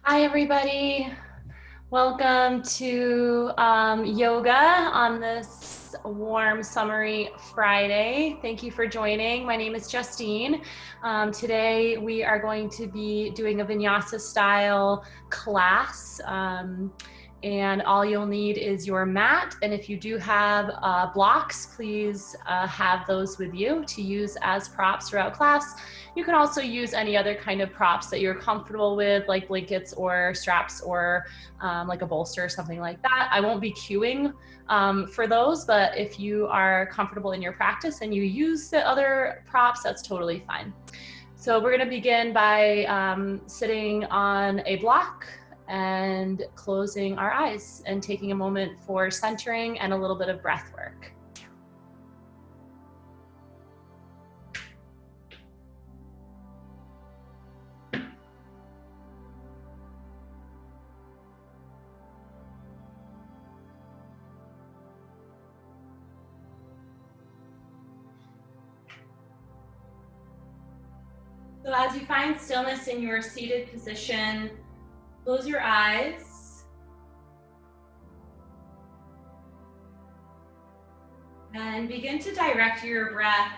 Hi, everybody. Welcome to yoga on this warm, summery Friday. Thank you for joining. My name is Justine. Today, we are going to be doing a vinyasa style class. And all you'll need is your mat. And if you do have blocks, please have those with you to use as props throughout class. You can also use any other kind of props that you're comfortable with, like blankets or straps or like a bolster or something like that. I won't be cueing for those, but if you are comfortable in your practice and you use the other props, that's totally fine. So we're going to begin by sitting on a block and closing our eyes and taking a moment for centering and a little bit of breath work. So as you find stillness in your seated position, close your eyes and begin to direct your breath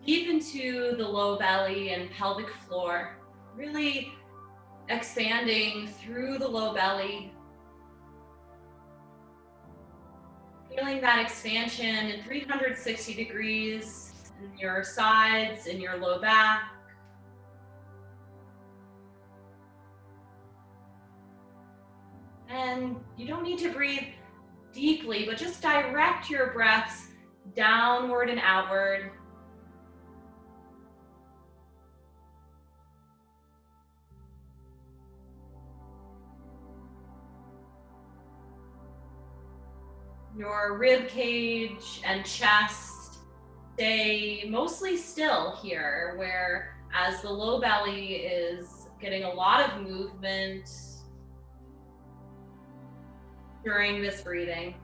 deep into the low belly and pelvic floor, really expanding through the low belly. Feeling that expansion in 360 degrees in your sides, in your low back. And you don't need to breathe deeply, but just direct your breaths downward and outward. Your rib cage and chest stay mostly still here, where as the low belly is getting a lot of movement during this breathing.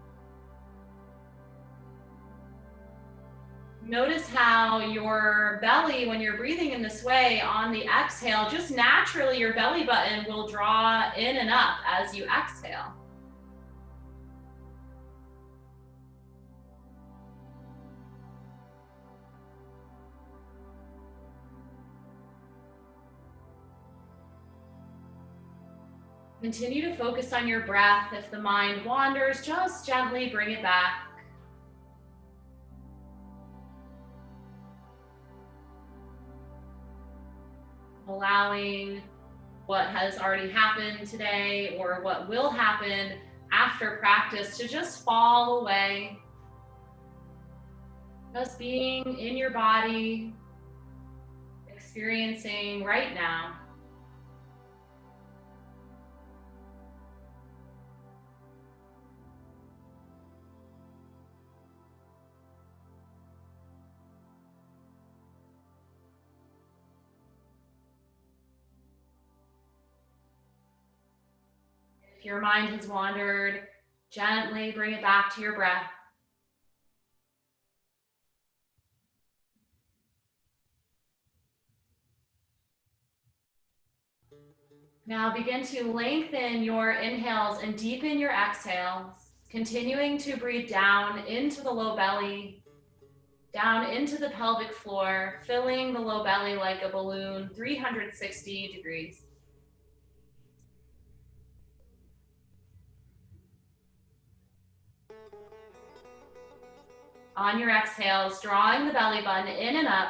Notice how your belly, when you're breathing in this way on the exhale, just naturally your belly button will draw in and up as you exhale. Continue to focus on your breath. If the mind wanders, just gently bring it back. Allowing what has already happened today or what will happen after practice to just fall away. Just being in your body, experiencing right now. If your mind has wandered, gently bring it back to your breath. Now begin to lengthen your inhales and deepen your exhales, continuing to breathe down into the low belly, down into the pelvic floor, filling the low belly like a balloon, 360 degrees. On your exhales, drawing the belly button in and up.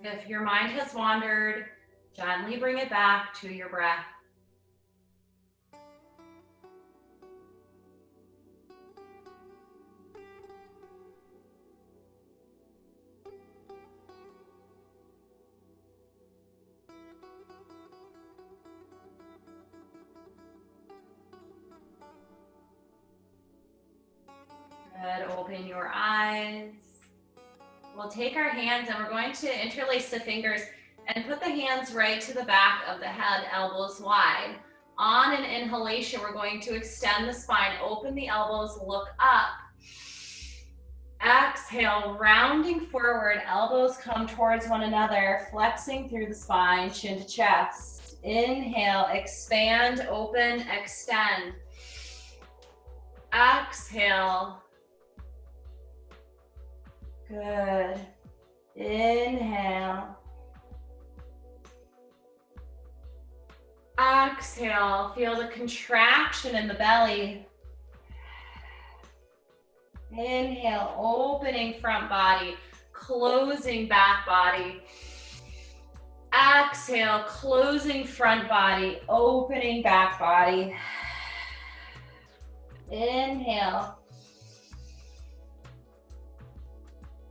If your mind has wandered, gently bring it back to your breath. Good, open your eyes. We'll take our hands and we're going to interlace the fingers and put the hands right to the back of the head, elbows wide. On an inhalation, we're going to extend the spine, open the elbows, look up. Exhale, rounding forward, elbows come towards one another, flexing through the spine, chin to chest. Inhale, expand, open, extend. Exhale. Good. Inhale. Exhale, feel the contraction in the belly. Inhale, opening front body, closing back body. Exhale, closing front body, opening back body. Inhale.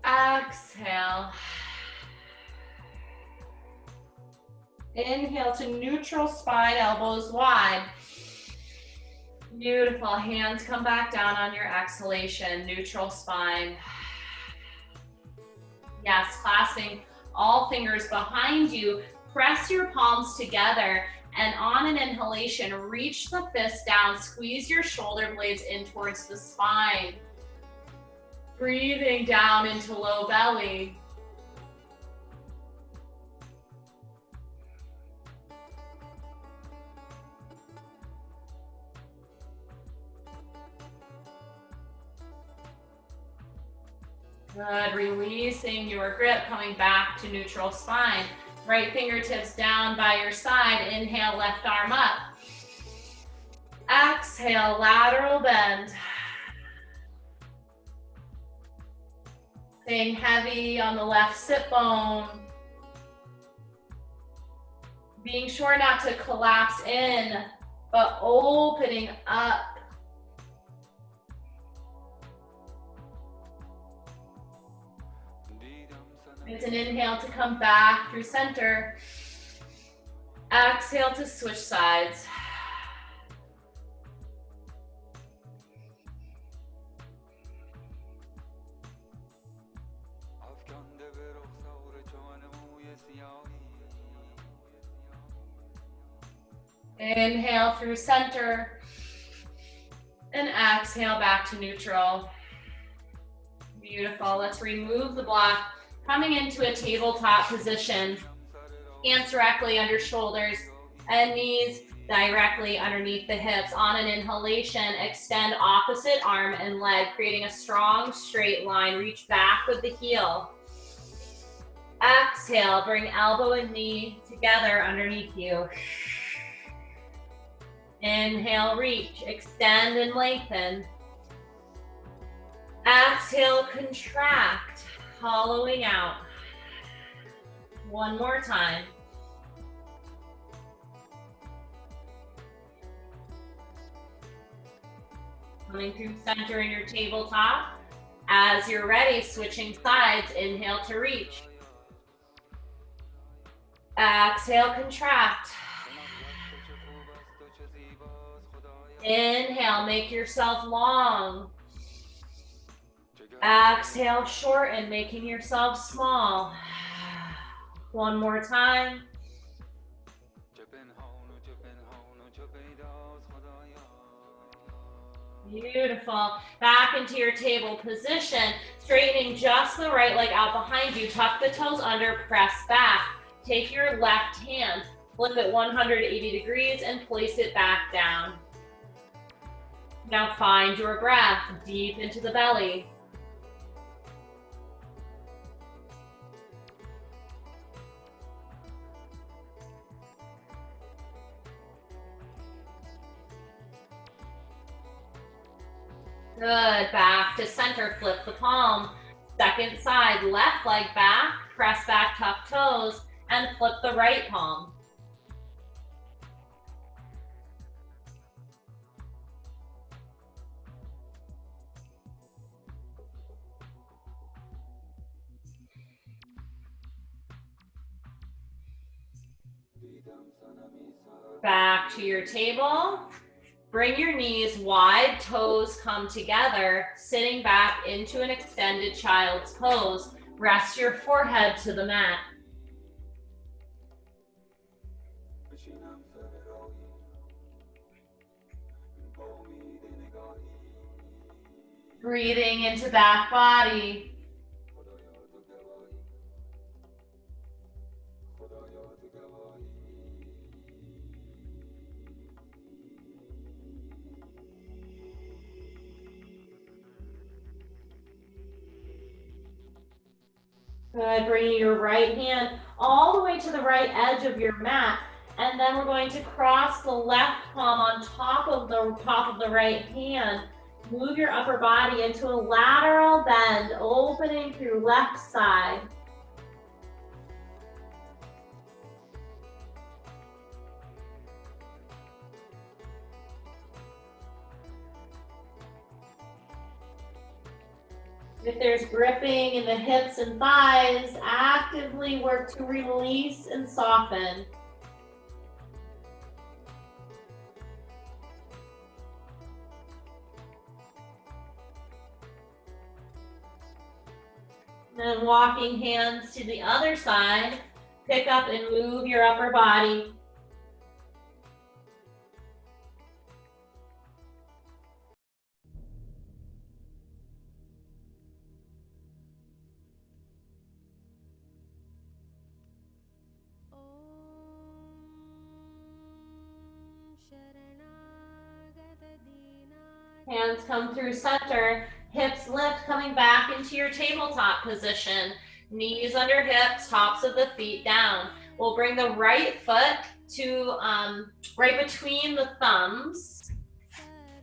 Exhale. Inhale to neutral spine, elbows wide. Beautiful. Hands come back down on your exhalation, neutral spine. Yes, clasping all fingers behind you. Press your palms together, and on an inhalation, reach the fist down. Squeeze your shoulder blades in towards the spine. Breathing down into low belly. Good, releasing your grip, coming back to neutral spine. Right fingertips down by your side. Inhale, left arm up. Exhale, lateral bend. Staying heavy on the left sit bone. Being sure not to collapse in, but opening up. It's an inhale to come back through center. Exhale to switch sides. Inhale through center. And exhale back to neutral. Beautiful. Let's remove the block. Coming into a tabletop position. Hands directly under shoulders and knees directly underneath the hips. On an inhalation, extend opposite arm and leg, creating a strong straight line. Reach back with the heel. Exhale, bring elbow and knee together underneath you. Inhale, reach, extend and lengthen. Exhale, contract, hollowing out. One more time. Coming through center in your tabletop. As you're ready, switching sides, inhale to reach. Exhale, contract. Inhale, make yourself long. Exhale, shorten, making yourself small. One more time. Beautiful. Back into your table position, straightening just the right leg out behind you. Tuck the toes under, press back. Take your left hand, flip it 180 degrees and place it back down. Now find your breath deep into the belly. Good, back to center, flip the palm. Second side, left leg back, press back, tuck toes, and flip the right palm. Back to your table. Bring your knees wide, toes come together, sitting back into an extended child's pose. Rest your forehead to the mat. Breathing into back body. Good, bringing your right hand all the way to the right edge of your mat. And then we're going to cross the left palm on top of the right hand. Move your upper body into a lateral bend, opening through left side. If there's gripping in the hips and thighs, actively work to release and soften. Then walking hands to the other side, pick up and move your upper body. Hands come through center, hips lift, coming back into your tabletop position. Knees under hips, tops of the feet down. We'll bring the right foot to right between the thumbs.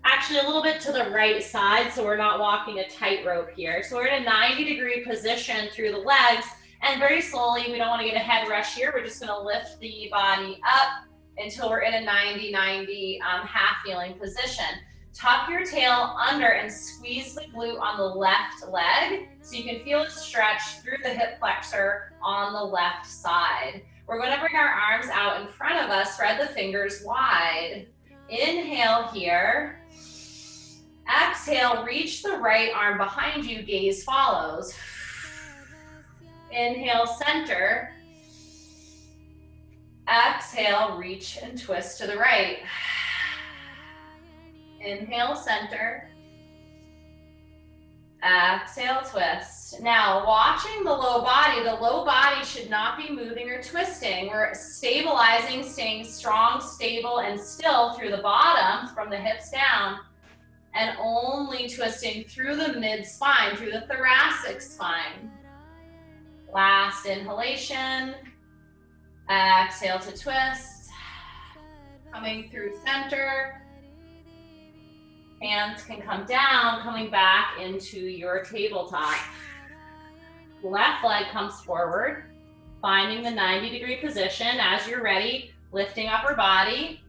Actually, a little bit to the right side, so we're not walking a tightrope here. So we're in a 90-degree position through the legs, and very slowly, we don't want to get a head rush here. We're just going to lift the body up until we're in a 90-90 half kneeling position. Tuck your tail under and squeeze the glute on the left leg so you can feel it stretch through the hip flexor on the left side. We're going to bring our arms out in front of us, spread the fingers wide. Inhale here. Exhale, reach the right arm behind you, gaze follows. Inhale, center. Exhale, reach and twist to the right. Inhale, center. Exhale, twist. Now, watching the low body should not be moving or twisting. We're stabilizing, staying strong, stable, and still through the bottom, from the hips down, and only twisting through the mid-spine, through the thoracic spine. Last inhalation. Exhale to twist. Coming through center. Hands can come down, coming back into your tabletop. Left leg comes forward, finding the 90-degree position. As you're ready, lifting upper body,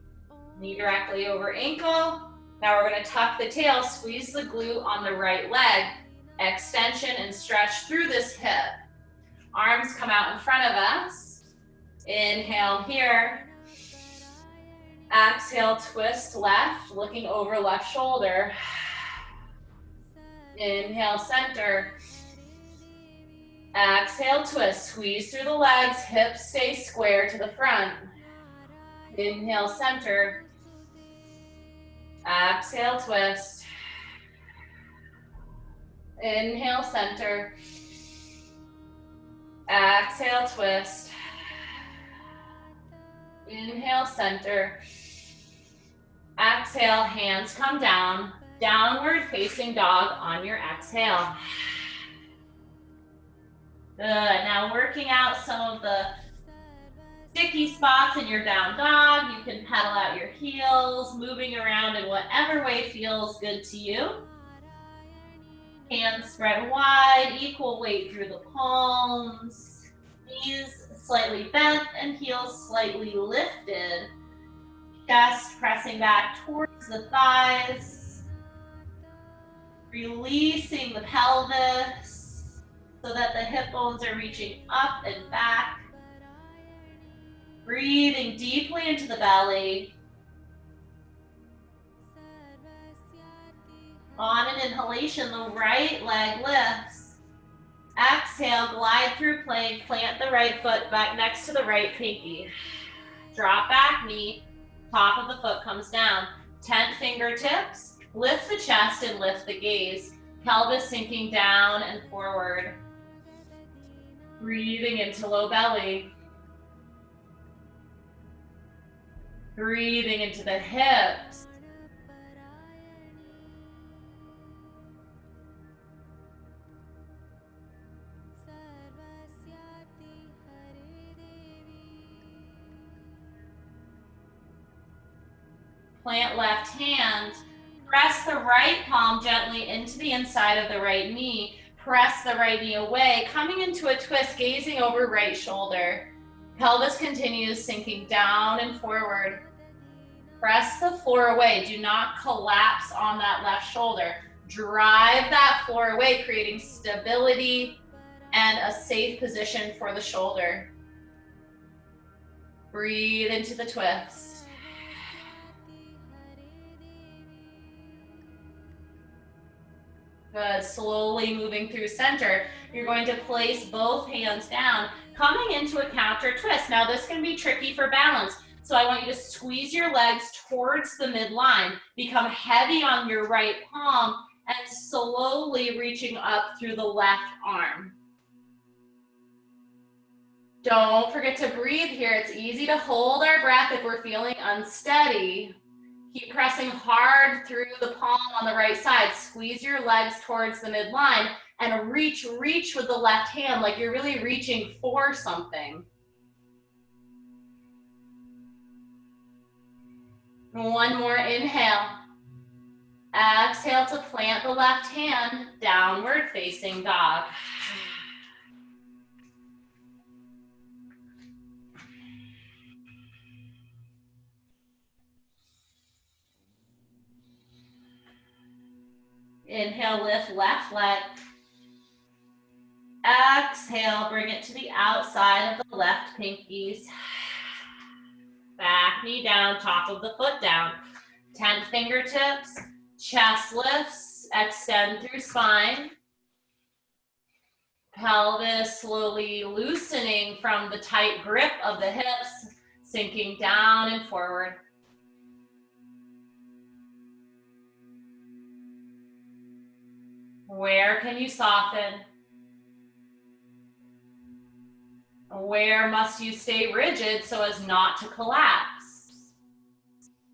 knee directly over ankle. Now we're going to tuck the tail, squeeze the glute on the right leg, extension and stretch through this hip. Arms come out in front of us. Inhale here. Exhale, twist left, looking over left shoulder. Inhale, center. Exhale, twist, squeeze through the legs, hips stay square to the front. Inhale, center. Exhale, twist. Inhale, center. Exhale, twist. Inhale, center. Exhale, hands come down. Downward facing dog on your exhale. Good. Now working out some of the sticky spots in your down dog. You can pedal out your heels, moving around in whatever way feels good to you. Hands spread wide, equal weight through the palms. Knees slightly bent and heels slightly lifted. Chest pressing back towards the thighs. Releasing the pelvis so that the hip bones are reaching up and back. Breathing deeply into the belly. On an inhalation, the right leg lifts. Exhale, glide through plank, plant the right foot back next to the right pinky. Drop back knee, top of the foot comes down. Tent fingertips, lift the chest and lift the gaze. Pelvis sinking down and forward. Breathing into low belly. Breathing into the hips. Plant left hand. Press the right palm gently into the inside of the right knee. Press the right knee away, coming into a twist, gazing over right shoulder. Pelvis continues sinking down and forward. Press the floor away. Do not collapse on that left shoulder. Drive that floor away, creating stability and a safe position for the shoulder. Breathe into the twist. Good. Slowly moving through center. You're going to place both hands down, coming into a counter twist. Now this can be tricky for balance. So I want you to squeeze your legs towards the midline, become heavy on your right palm, and slowly reaching up through the left arm. Don't forget to breathe here. It's easy to hold our breath if we're feeling unsteady. Keep pressing hard through the palm on the right side. Squeeze your legs towards the midline and reach with the left hand like you're really reaching for something. One more inhale. Exhale to plant the left hand, downward facing dog. Inhale, lift left leg. Exhale, bring it to the outside of the left pinkies. Back knee down, top of the foot down. Tent fingertips, chest lifts, extend through spine. Pelvis slowly loosening from the tight grip of the hips, sinking down and forward. Where can you soften? Where must you stay rigid so as not to collapse?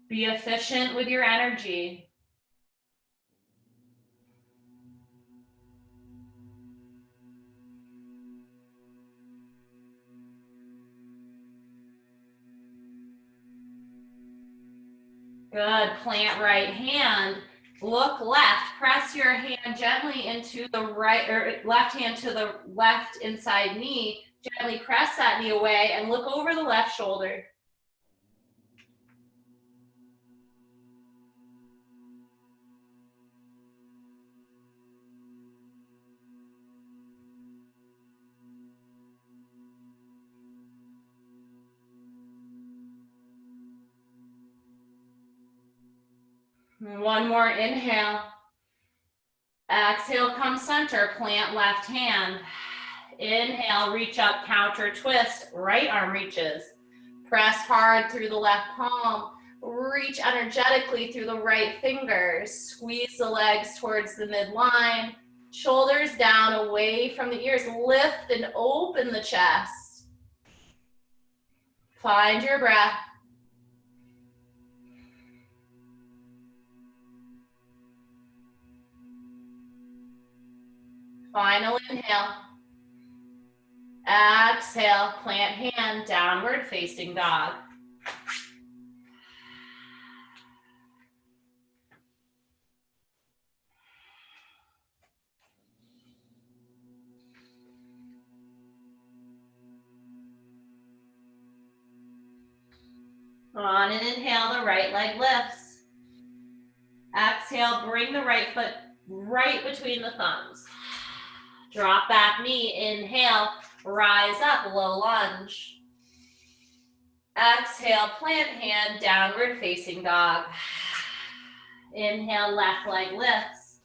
Be efficient with your energy. Good. Plant right hand. Look left. Press your hand gently into the right, or left hand to the left inside knee. Gently press that knee away and look over the left shoulder. One more inhale. Exhale, come center, plant left hand. Inhale, reach up, counter twist, right arm reaches. Press hard through the left palm. Reach energetically through the right fingers. Squeeze the legs towards the midline. Shoulders down, away from the ears. Lift and open the chest. Find your breath. Final inhale. Exhale, plant hand, downward facing dog. On an inhale, the right leg lifts. Exhale, bring the right foot right between the thumbs. Drop back knee, inhale, rise up, low lunge. Exhale, plant hand, downward facing dog. Inhale, left leg lifts.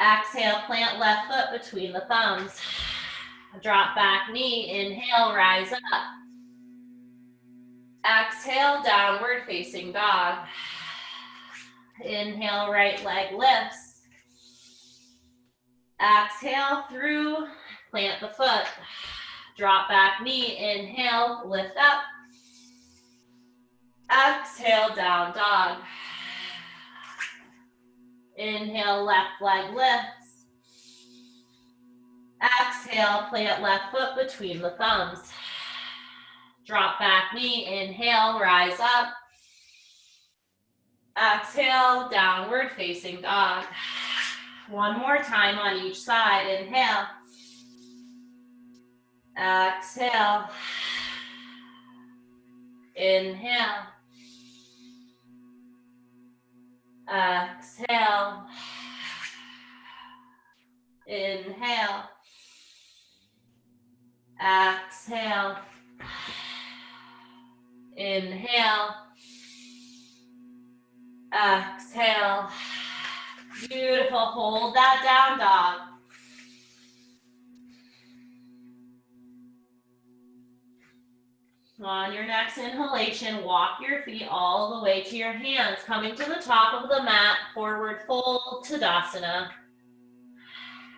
Exhale, plant left foot between the thumbs. Drop back knee, inhale, rise up. Exhale, downward facing dog. Inhale, right leg lifts. Exhale through, plant the foot. Drop back knee, inhale, lift up. Exhale, down dog. Inhale, left leg lifts. Exhale, plant left foot between the thumbs. Drop back knee, inhale, rise up. Exhale, downward facing dog. One more time on each side. Inhale. Exhale. Inhale. Exhale. Inhale. Exhale. Inhale. Exhale. Beautiful. Hold that down dog. On your next inhalation, walk your feet all the way to your hands, coming to the top of the mat, forward fold, Tadasana.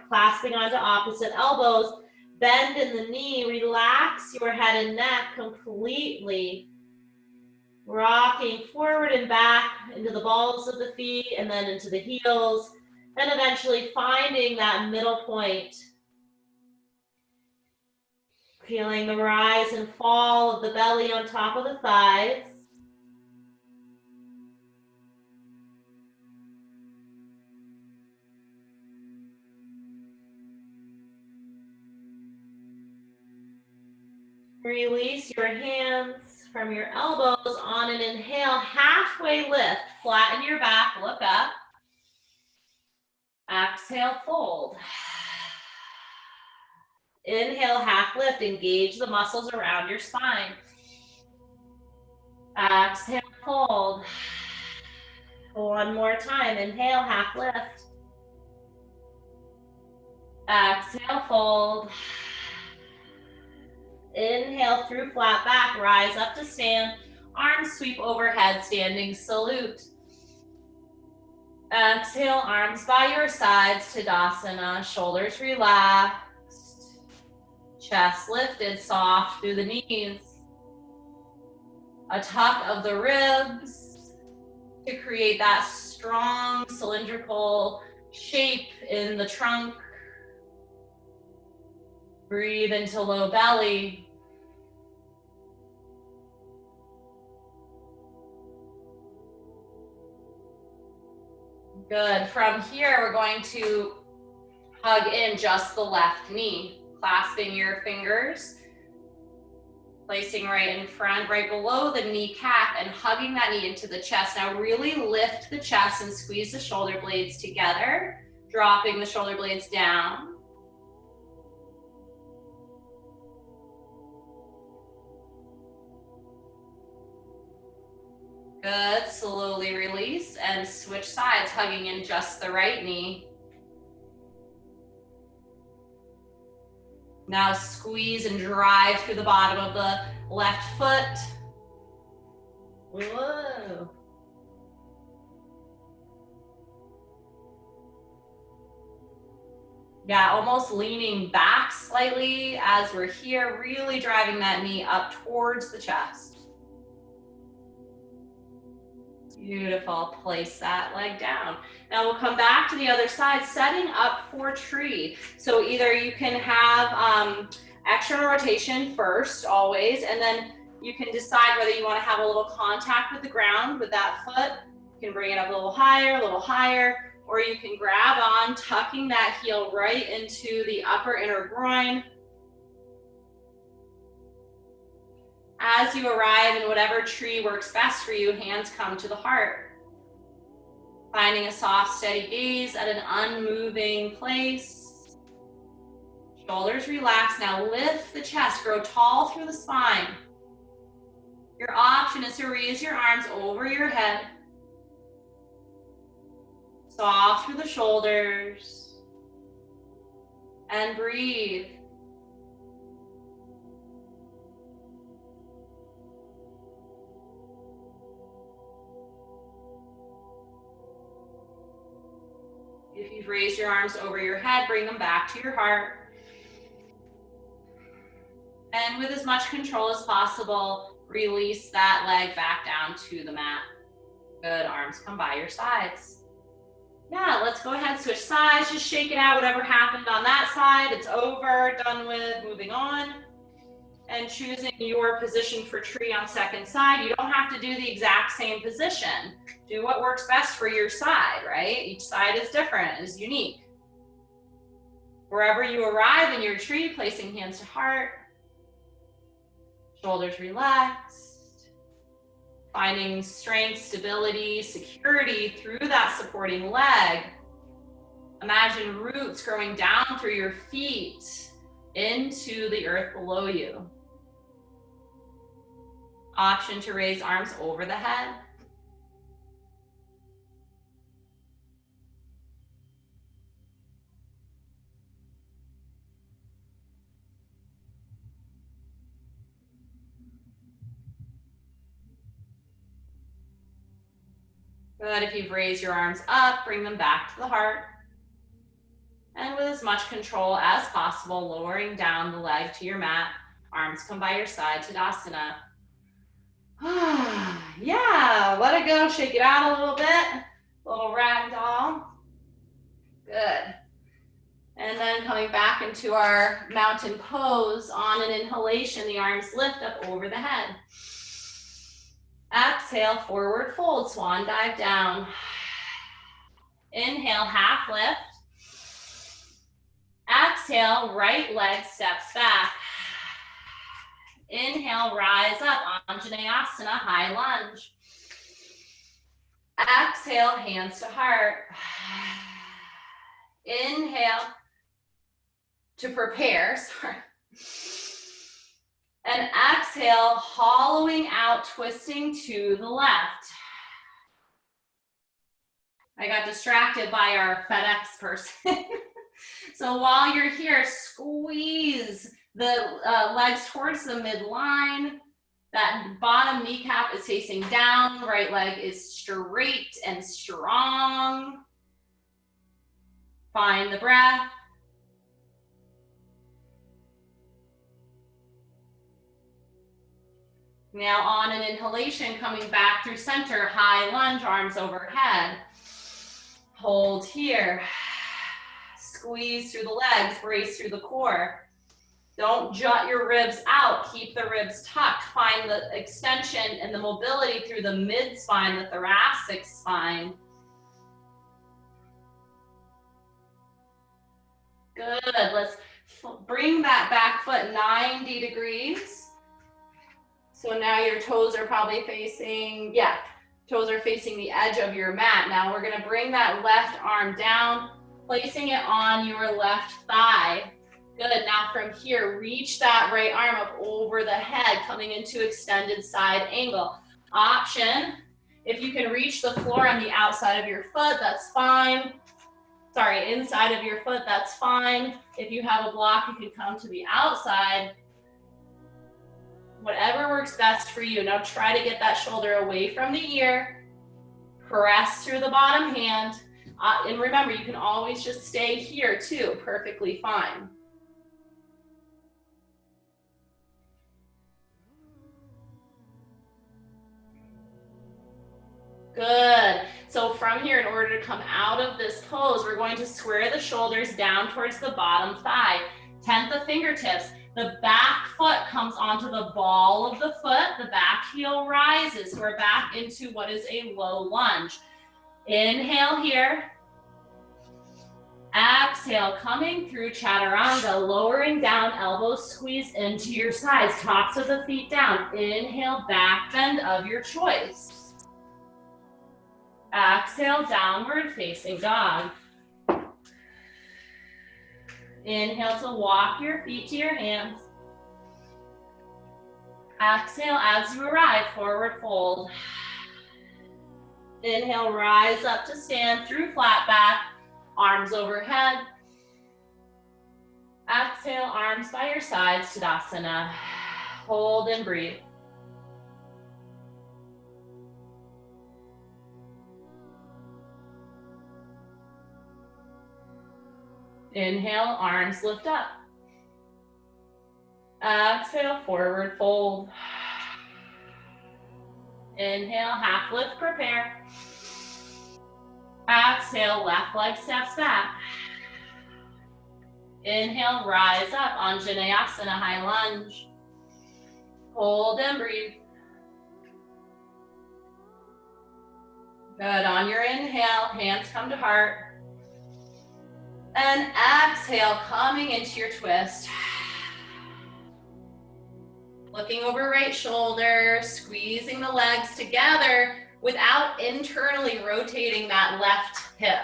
Clasping onto opposite elbows, bend in the knee, relax your head and neck completely. Rocking forward and back into the balls of the feet and then into the heels, and eventually finding that middle point. Feeling the rise and fall of the belly on top of the thighs. Release your hands from your elbows on an inhale, halfway lift. Flatten your back, look up. Exhale, fold. Inhale, half lift, engage the muscles around your spine. Exhale, fold. One more time, inhale, half lift. Exhale, fold. Inhale through flat back, rise up to stand. Arms sweep overhead, standing salute. Exhale, arms by your sides, Tadasana. Shoulders relaxed. Chest lifted, soft through the knees. A tuck of the ribs to create that strong cylindrical shape in the trunk. Breathe into low belly. Good. From here, we're going to hug in just the left knee, clasping your fingers, placing right in front, right below the kneecap, and hugging that knee into the chest. Now really lift the chest and squeeze the shoulder blades together, dropping the shoulder blades down. Good, slowly release and switch sides, hugging in just the right knee. Now squeeze and drive through the bottom of the left foot. Whoa. Yeah, almost leaning back slightly as we're here, really driving that knee up towards the chest. Beautiful. Place that leg down. Now we'll come back to the other side, setting up for tree. So either you can have external rotation first, always, and then you can decide whether you want to have a little contact with the ground with that foot. You can bring it up a little higher, or you can grab on, tucking that heel right into the upper inner groin. As you arrive in whatever tree works best for you, hands come to the heart. Finding a soft, steady gaze at an unmoving place. Shoulders relax. Now lift the chest, grow tall through the spine. Your option is to raise your arms over your head. Soft through the shoulders. And breathe. If you've raised your arms over your head, bring them back to your heart. And with as much control as possible, release that leg back down to the mat. Good, arms come by your sides. Yeah, let's go ahead and switch sides. Just shake it out, whatever happened on that side. It's over, done with, moving on. And choosing your position for tree on second side. You don't have to do the exact same position. Do what works best for your side, right? Each side is different, is unique. Wherever you arrive in your tree, placing hands to heart, shoulders relaxed, finding strength, stability, security through that supporting leg. Imagine roots growing down through your feet into the earth below you. Option to raise arms over the head. Good, if you've raised your arms up, bring them back to the heart. And with as much control as possible, lowering down the leg to your mat. Arms come by your side, Tadasana. Yeah, let it go, shake it out a little bit. Little ragdoll. Good. And then coming back into our mountain pose, on an inhalation, the arms lift up over the head. Exhale, forward fold, swan dive down. Inhale, half lift. Exhale, right leg steps back. Inhale, rise up, Anjaneyasana, high lunge. Exhale, hands to heart. Inhale to prepare, sorry. And exhale, hollowing out, twisting to the left. I got distracted by our FedEx person. So while you're here, squeeze the legs towards the midline. That bottom kneecap is facing down, right leg is straight and strong. Find the breath. Now on an inhalation, coming back through center, high lunge, arms overhead. Hold here. Squeeze through the legs, brace through the core. Don't jut your ribs out, keep the ribs tucked. Find the extension and the mobility through the mid-spine, the thoracic spine. Good, let's bring that back foot 90 degrees. So now your toes are probably facing, toes are facing the edge of your mat. Now we're gonna bring that left arm down, placing it on your left thigh. Good, now from here, reach that right arm up over the head, coming into extended side angle. Option, if you can reach the floor on the outside of your foot, that's fine. Sorry, inside of your foot, that's fine. If you have a block, you can come to the outside. Whatever works best for you. Now try to get that shoulder away from the ear. Press through the bottom hand. And remember, you can always just stay here too, perfectly fine. Good. So from here, in order to come out of this pose, we're going to square the shoulders down towards the bottom thigh. Tent the fingertips. The back foot comes onto the ball of the foot. The back heel rises. We're back into what is a low lunge. Inhale here. Exhale, coming through chaturanga, lowering down, elbows squeeze into your sides, tops of the feet down. Inhale, back bend of your choice. Exhale, downward facing dog. Inhale to walk your feet to your hands. Exhale as you arrive, forward fold. Inhale, rise up to stand through flat back, arms overhead. Exhale, arms by your sides, Tadasana. Hold and breathe. Inhale, arms lift up. Exhale, forward fold. Inhale, half lift, prepare. Exhale, left leg steps back. Inhale, rise up, Anjaneyasana, high lunge. Hold and breathe. Good, on your inhale, hands come to heart. And exhale, coming into your twist. Looking over right shoulder, squeezing the legs together without internally rotating that left hip.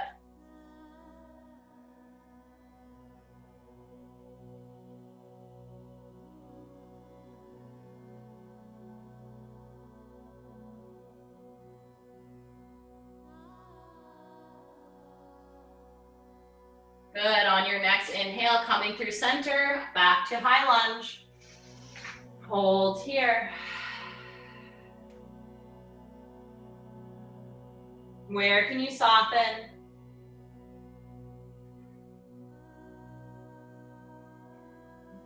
Good, on your next inhale, coming through center, back to high lunge. Hold here. Where can you soften?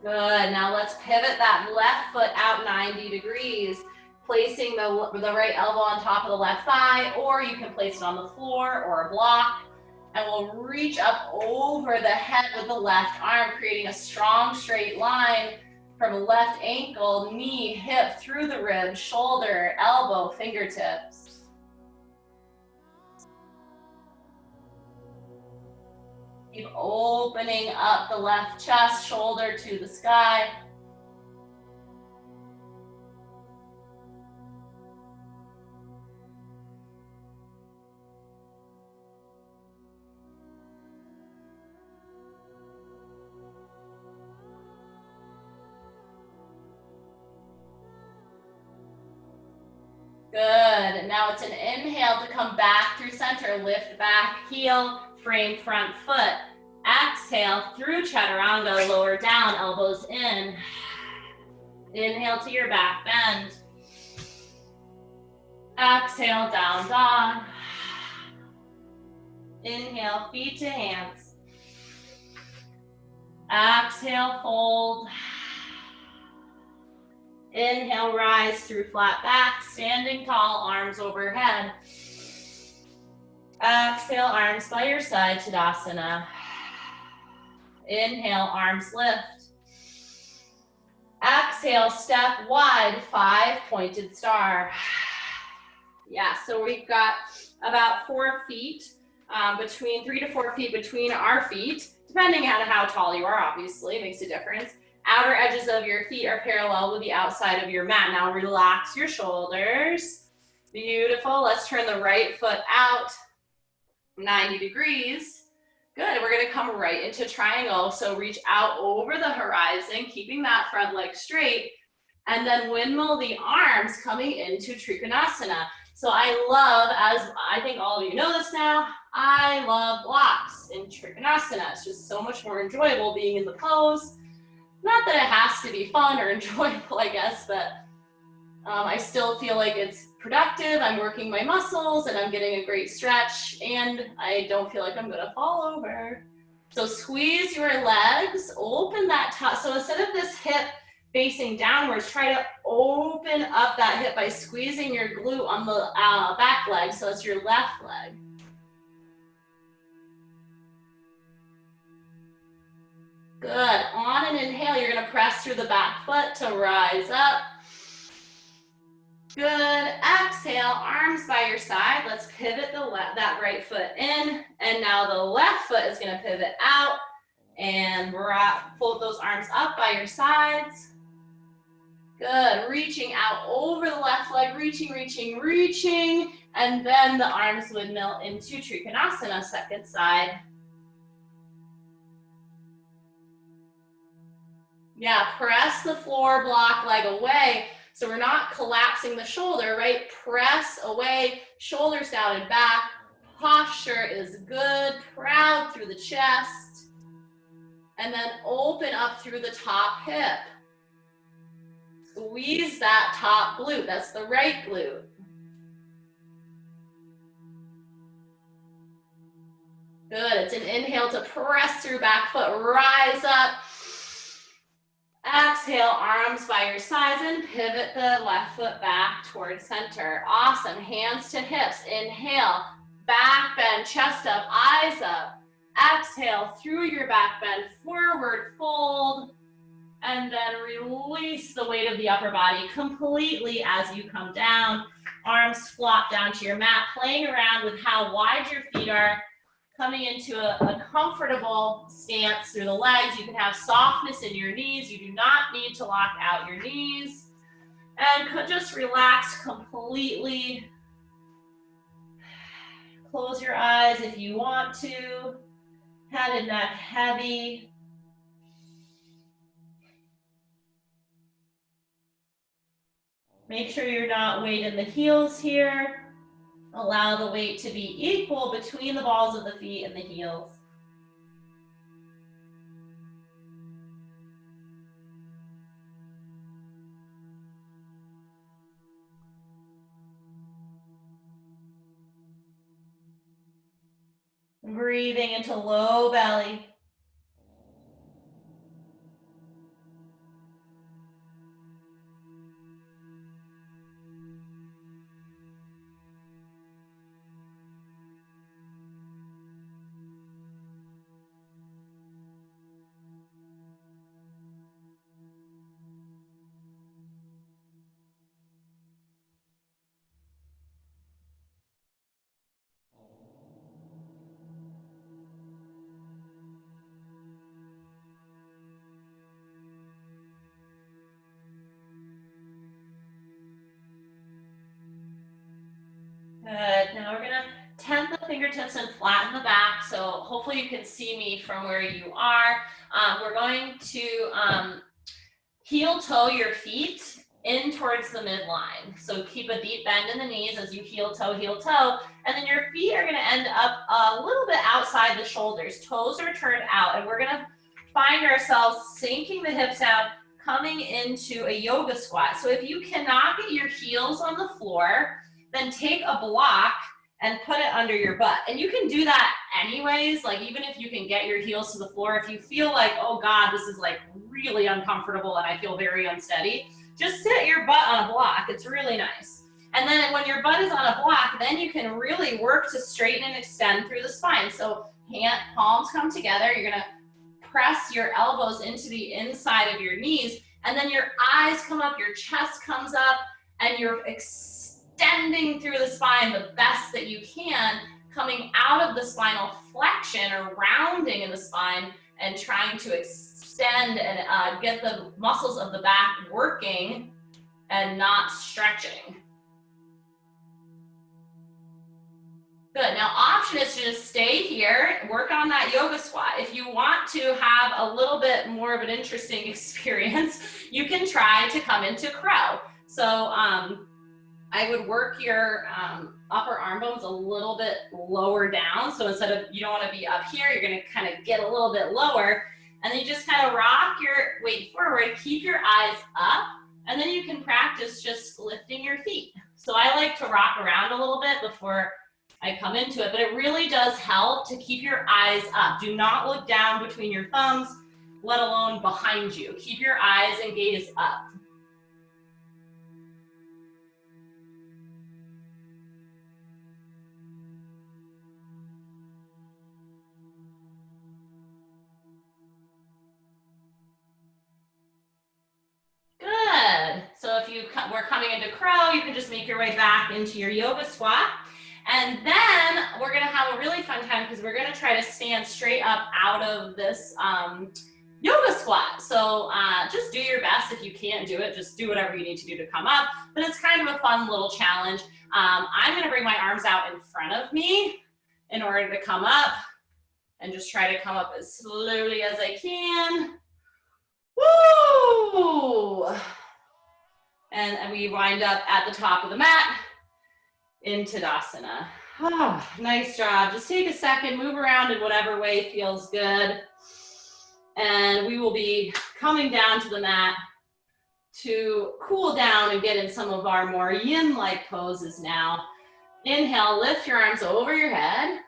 Good, now let's pivot that left foot out 90 degrees, placing the right elbow on top of the left thigh, or you can place it on the floor or a block. And we'll reach up over the head with the left arm, creating a strong straight line from left ankle, knee, hip, through the ribs, shoulder, elbow, fingertips. Keep opening up the left chest, shoulder to the sky. Good, now it's an inhale to come back through center, lift back heel, frame front foot. Exhale through chaturanga, lower down, elbows in. Inhale to your back bend. Exhale, down dog. Inhale, feet to hands. Exhale, fold. Inhale, rise through flat back, standing tall, arms overhead. Exhale, arms by your side, Tadasana. Inhale, arms lift. Exhale, step wide, 5 pointed star. Yeah, so we've got about 4 feet, between 3 to 4 feet between our feet, depending on how tall you are, obviously, it makes a difference. Outer edges of your feet are parallel with the outside of your mat. Now relax your shoulders. Beautiful. Let's turn the right foot out 90 degrees. Good. We're going to come right into triangle. So reach out over the horizon, keeping that front leg straight, and then windmill the arms coming into Trikonasana. So I love, as I think all of you know this now, I love blocks in Trikonasana. It's just so much more enjoyable being in the pose. Not that it has to be fun or enjoyable, I guess, but I still feel like it's productive. I'm working my muscles and I'm getting a great stretch and I don't feel like I'm gonna fall over. So squeeze your legs, open that top. So instead of this hip facing downwards, try to open up that hip by squeezing your glute on the back leg. So it's your left leg. Good, on an inhale, you're gonna press through the back foot to rise up. Good, exhale, arms by your side. Let's pivot that right foot in, and now the left foot is gonna pivot out, and fold those arms up by your sides. Good, reaching out over the left leg, reaching, reaching, reaching, and then the arms would mill into Trikonasana, second side. Yeah, press the floor block leg away. So we're not collapsing the shoulder, right? Press away, shoulders down and back. Posture is good, proud through the chest. And then open up through the top hip. Squeeze that top glute. That's the right glute. Good. It's an inhale to press through back foot. Rise up. Exhale, arms by your sides and pivot the left foot back towards center. Awesome. Hands to hips. Inhale. Back bend, chest up, eyes up. Exhale through your back bend, forward fold. And then release the weight of the upper body completely as you come down. Arms flop down to your mat, playing around with how wide your feet are, coming into a comfortable stance through the legs. You can have softness in your knees. You do not need to lock out your knees. And just relax completely. Close your eyes if you want to. Head and neck heavy. Make sure you're not weighting the heels here. Allow the weight to be equal between the balls of the feet and the heels. Breathing into low belly. Good. Now we're going to tent the fingertips and flatten the back. So hopefully you can see me from where you are. We're going to heel toe your feet in towards the midline. So keep a deep bend in the knees as you heel toe. And then your feet are going to end up a little bit outside the shoulders. Toes are turned out. And we're going to find ourselves sinking the hips down, coming into a yoga squat. So if you cannot get your heels on the floor, then take a block and put it under your butt. And you can do that anyways, like even if you can get your heels to the floor, if you feel like, oh God, this is like really uncomfortable and I feel very unsteady, just sit your butt on a block. It's really nice. And then when your butt is on a block, then you can really work to straighten and extend through the spine. So palms come together. You're gonna press your elbows into the inside of your knees, and then your eyes come up, your chest comes up, and you're extending through the spine the best that you can, coming out of the spinal flexion or rounding in the spine and trying to extend and get the muscles of the back working and not stretching. Good. Now, option is to just stay here, work on that yoga squat. If you want to have a little bit more of an interesting experience, you can try to come into crow. So I would work your upper arm bones a little bit lower down. So instead of, you don't want to be up here, you're going to kind of get a little bit lower. And then you just kind of rock your weight forward, keep your eyes up, and then you can practice just lifting your feet. So I like to rock around a little bit before I come into it, but it really does help to keep your eyes up. Do not look down between your thumbs, let alone behind you. Keep your eyes and gaze up. Good. So if we're coming into crow, you can just make your way back into your yoga squat. And then we're gonna have a really fun time because we're gonna try to stand straight up out of this yoga squat. So just do your best. If you can't do it, just do whatever you need to do to come up. But it's kind of a fun little challenge. I'm gonna bring my arms out in front of me in order to come up and just try to come up as slowly as I can. Woo! And we wind up at the top of the mat in Tadasana. Oh, nice job. Just take a second, move around in whatever way feels good. And we will be coming down to the mat to cool down and get in some of our more yin-like poses now. Inhale, lift your arms over your head.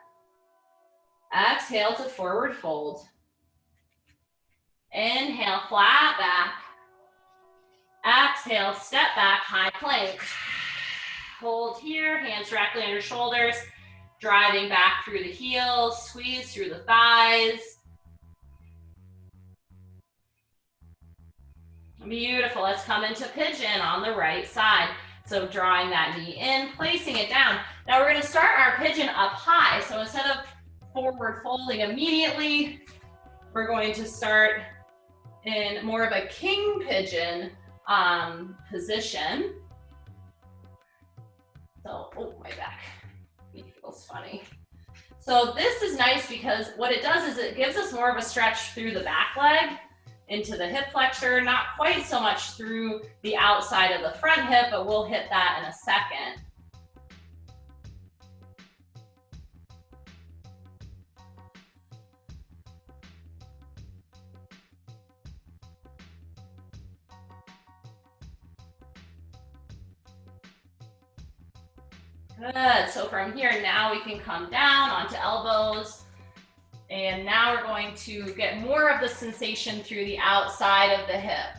Exhale to forward fold. Inhale, flat back. Exhale, step back, high plank. Hold here, hands directly under shoulders, driving back through the heels, squeeze through the thighs. Beautiful, let's come into pigeon on the right side. So drawing that knee in, placing it down. Now we're gonna start our pigeon up high. So instead of forward folding immediately, we're going to start in more of a king pigeon position. So, oh, my back, it feels funny. So this is nice because what it does is it gives us more of a stretch through the back leg into the hip flexor, not quite so much through the outside of the front hip, but we'll hit that in a second. Good, so from here now we can come down onto elbows. And now we're going to get more of the sensation through the outside of the hip.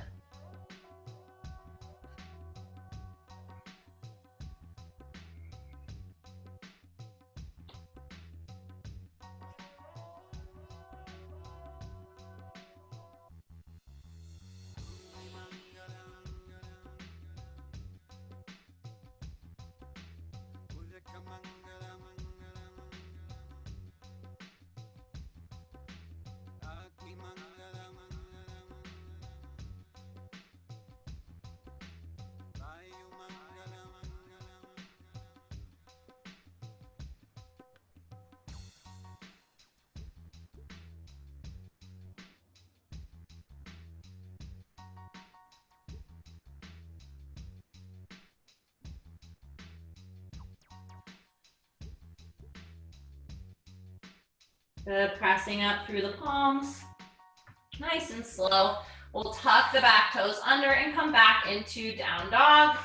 Good, pressing up through the palms. Nice and slow. We'll tuck the back toes under and come back into down dog.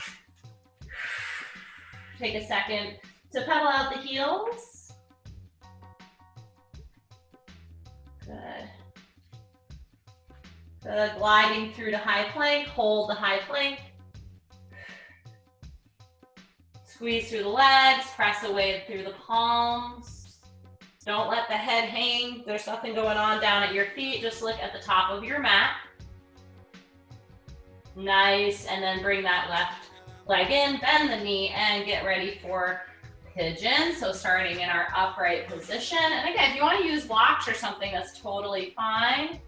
Take a second to pedal out the heels. Good. Good, gliding through to high plank. Hold the high plank. Squeeze through the legs, press away through the palms. Don't let the head hang. There's nothing going on down at your feet. Just look at the top of your mat. Nice, and then bring that left leg in, bend the knee, and get ready for pigeon. So starting in our upright position. And again, if you want to use blocks or something, that's totally fine.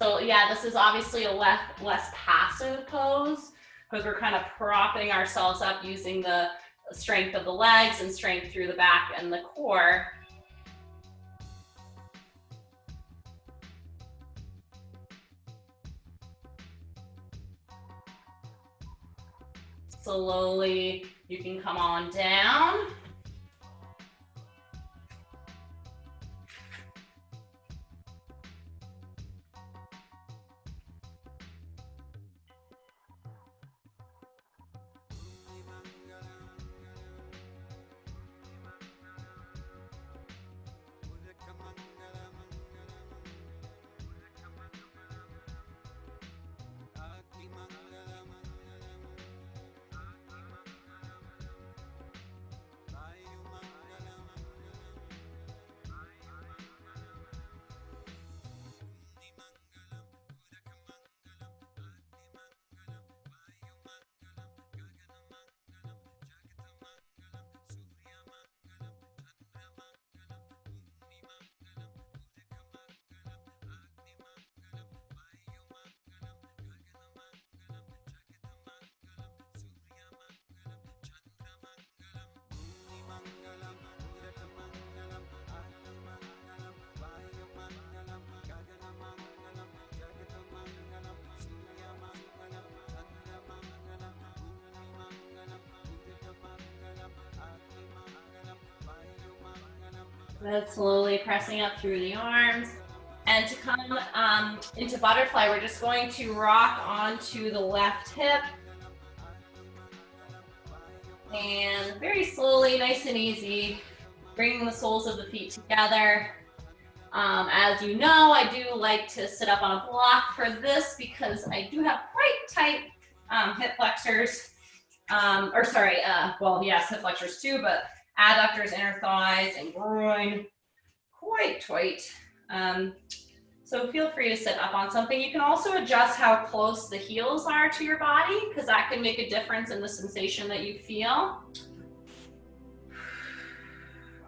So yeah, this is obviously a less passive pose because we're kind of propping ourselves up using the strength of the legs and strength through the back and the core. Slowly, you can come on down. Good. Slowly pressing up through the arms. And to come into butterfly, we're just going to rock onto the left hip. And very slowly, nice and easy, bringing the soles of the feet together. As you know, I do like to sit up on a block for this because I do have quite tight hip flexors. Well, yes, hip flexors too, but adductors, inner thighs, and groin, quite tight. So feel free to sit up on something. You can also adjust how close the heels are to your body because that can make a difference in the sensation that you feel.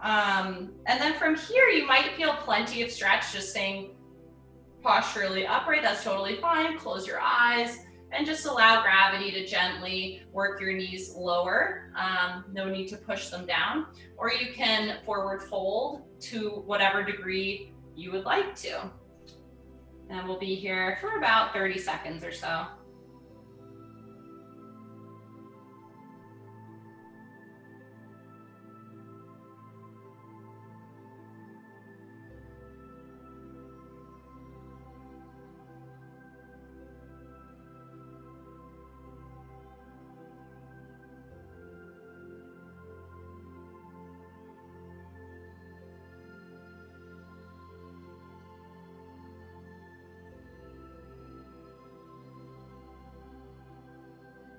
And then from here, you might feel plenty of stretch, just staying posturally upright. That's totally fine. Close your eyes and just allow gravity to gently work your knees lower. No need to push them down. Or you can forward fold to whatever degree you would like to. And we'll be here for about 30 seconds or so.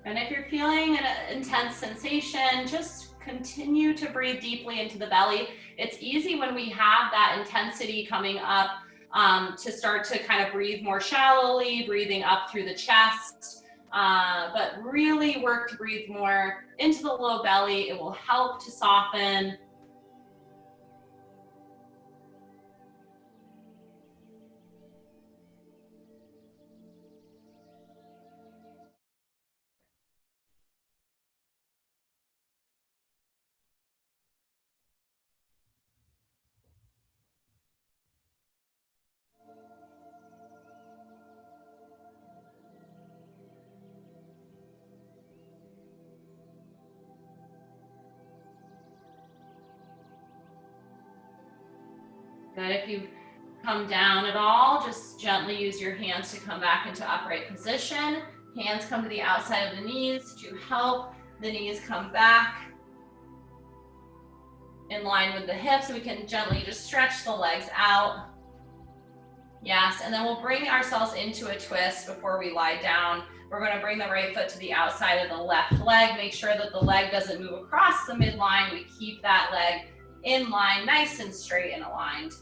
And if you're feeling an intense sensation, just continue to breathe deeply into the belly. It's easy when we have that intensity coming up to start to kind of breathe more shallowly, breathing up through the chest. But really work to breathe more into the low belly. It will help to soften. Good. If you've come down at all, just gently use your hands to come back into upright position. Hands come to the outside of the knees to help the knees come back in line with the hips. We can gently just stretch the legs out. Yes, and then we'll bring ourselves into a twist before we lie down. We're going to bring the right foot to the outside of the left leg. Make sure that the leg doesn't move across the midline. We keep that leg in line, nice and straight and aligned.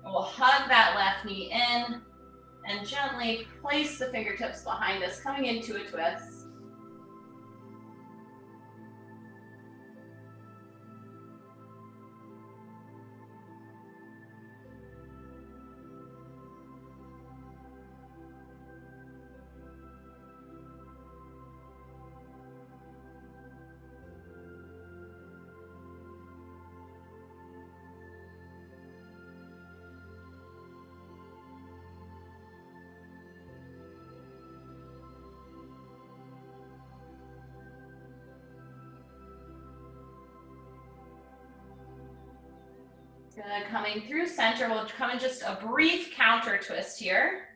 And we'll hug that left knee in and gently place the fingertips behind us, coming into a twist. Good. Coming through center, we'll come in just a brief counter twist here.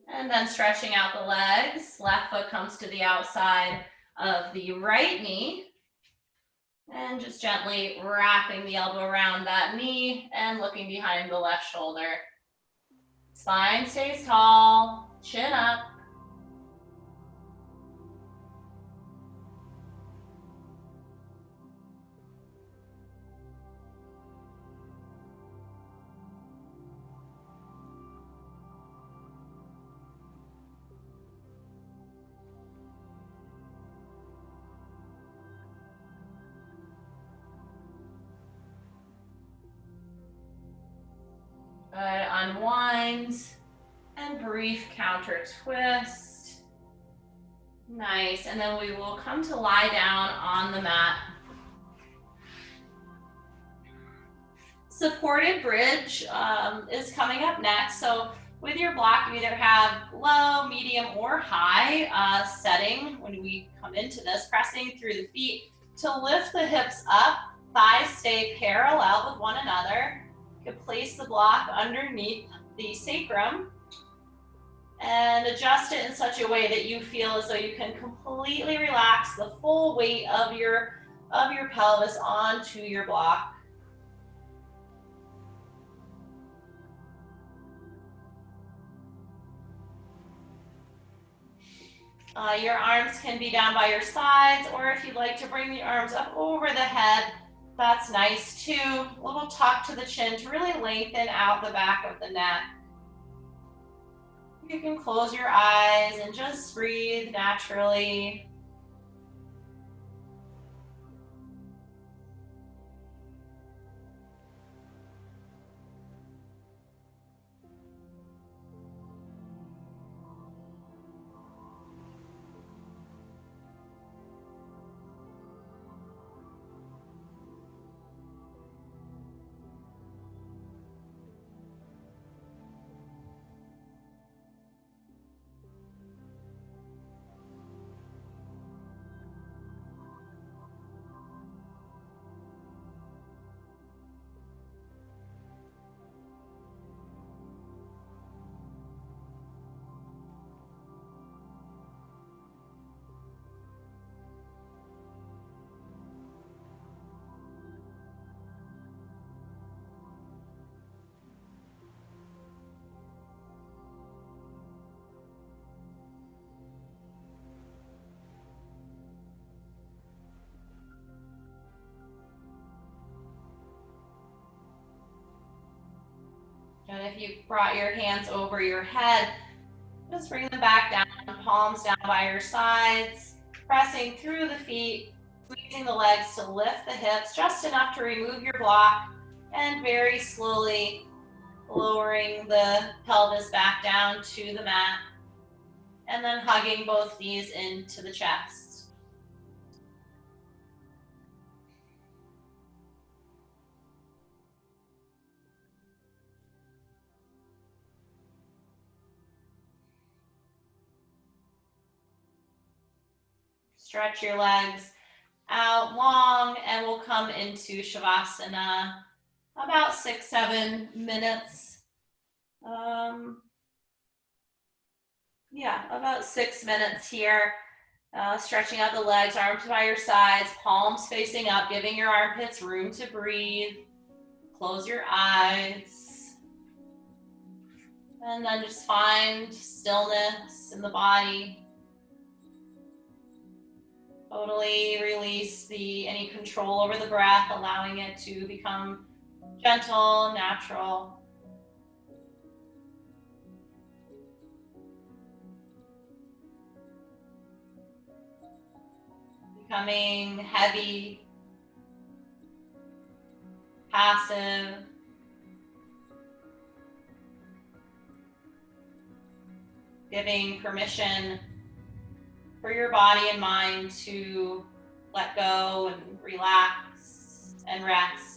And then stretching out the legs. Left foot comes to the outside of the right knee. And just gently wrapping the elbow around that knee and looking behind the left shoulder. Spine stays tall, chin up. Good. Unwind and brief counter twist. Nice. And then we will come to lie down on the mat. Supported bridge is coming up next. So with your block, you either have low, medium, or high setting when we come into this, pressing through the feet to lift the hips up thighs stay parallel with one another. You can place the block underneath the sacrum and adjust it in such a way that you feel as though you can completely relax the full weight of your pelvis onto your block. Your arms can be down by your sides, or if you'd like to bring the arms up over the head, that's nice too. A little tuck to the chin to really lengthen out the back of the neck. You can close your eyes and just breathe naturally. And if you brought your hands over your head, just bring them back down, palms down by your sides, pressing through the feet, squeezing the legs to lift the hips just enough to remove your block, and very slowly lowering the pelvis back down to the mat, and then hugging both knees into the chest. Stretch your legs out long, and we'll come into Shavasana about 6-7 minutes. About 6 minutes here. Stretching out the legs, arms by your sides, palms facing up, giving your armpits room to breathe. Close your eyes. And then just find stillness in the body. Totally release any control over the breath, allowing it to become gentle, natural. Becoming heavy, passive. Giving permission for your body and mind to let go and relax and rest.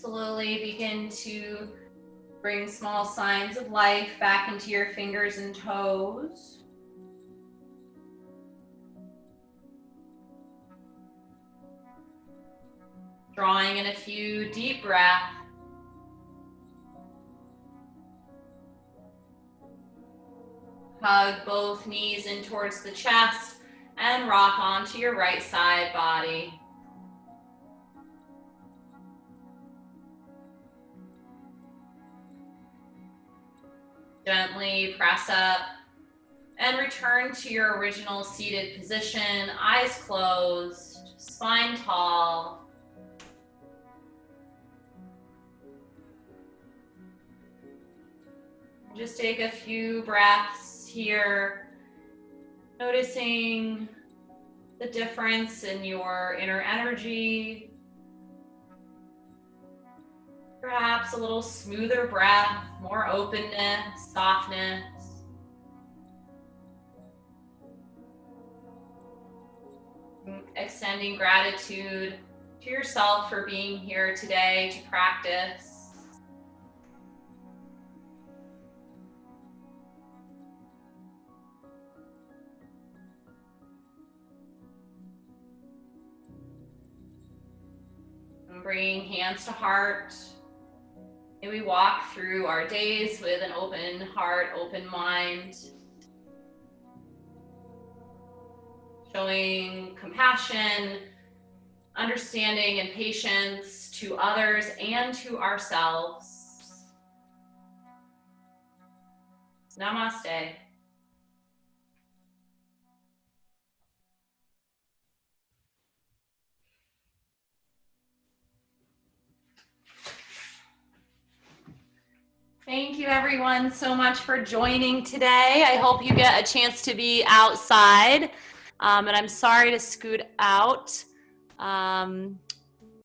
Slowly begin to bring small signs of life back into your fingers and toes. Drawing in a few deep breaths. Hug both knees in towards the chest and rock onto your right side body. Gently press up and return to your original seated position, eyes closed, spine tall. Just take a few breaths here, noticing the difference in your inner energy. Perhaps a little smoother breath, more openness, softness. Extending gratitude to yourself for being here today to practice. And bringing hands to heart. May we walk through our days with an open heart, open mind. Showing compassion, understanding, and patience to others and to ourselves. Namaste. Thank you everyone so much for joining today. I hope you get a chance to be outside. And I'm sorry to scoot out.